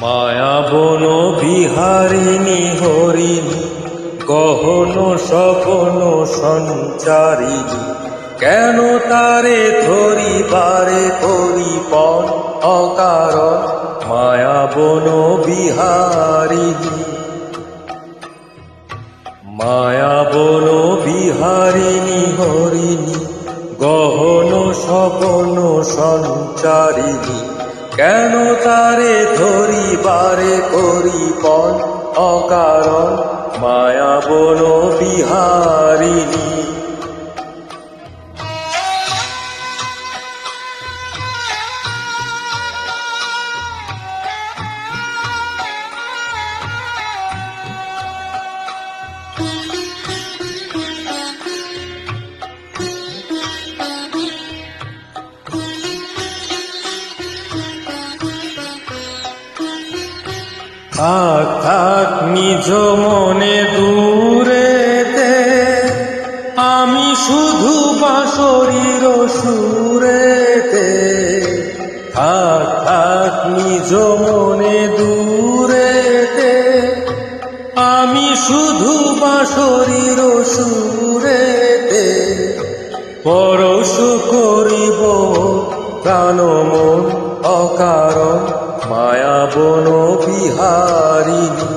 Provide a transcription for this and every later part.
মায়াবন বিহারিণী হরিণী গহন স্বপন সঞ্চারিণী, কেন তারে ধরিবারে করিপন অকারণ মায়াবন বিহারিণী। মায়াবন বিহারিণী হরিণী গহন স্বপন সঞ্চারিণী, কেন তারে ধরিবারে করিপন অকারণ মায়াবন বিহারিণী। থাক থাক নিজ মনে দূরেতে, আমি শুধু বাঁশরীর সুরেতে। থাক থাক নিজ মনে দূরেতে, আমি শুধু বাঁশরীর সুরেতে। পরশ করিব প্রাণ মন অকারণ মায়াবন বিহারিণী।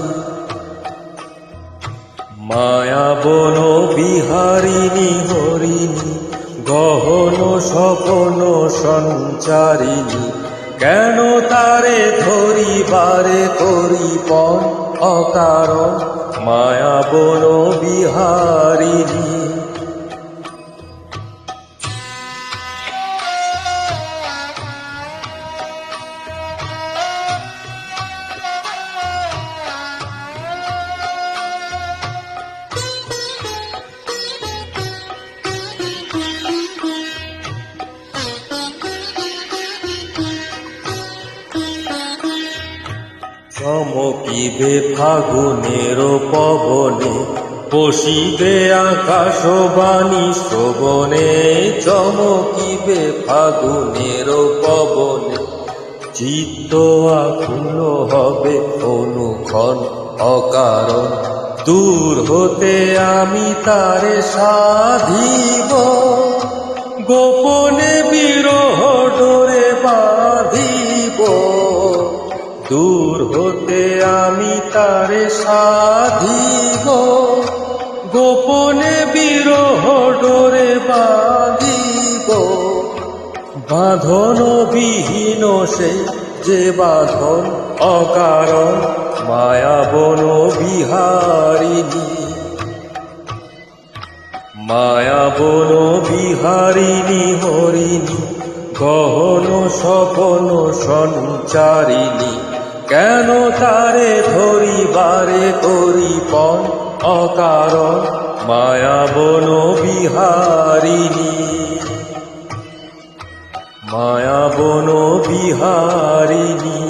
মায়াবন বিহারিণী হরিণী গহন স্বপন সঞ্চারিণী, কেন তারে ধরিবারে করিপন অকারণ মায়াবন বিহারিণী। চমকিবে ফাগুনের পবনে, বসিবে আকাশবাণী শ্রবণে। চমকিবে ফাগুনের পবনে, চিত্ত আকুল হবে অনুক্ষণ অকারণ। দূর হতে আমি তারে সাধিব, গোপনে বিরহ ডোরে বাঁধিব। দূর হতে আমি তারে সাধিব, গোপনে বিরহ ডোরে বাঁধিব। বাঁধন বিহীন সে যে বাঁধন অকারণ মায়াবন বিহারিণী। মায়াবন বিহারিণী হরিণী গহন স্বপন সঞ্চারিণী, কেন তারে ধরিবারে করিপন অকারণ মায়াবন বিহারিণী। মায়াবন বিহারিণী।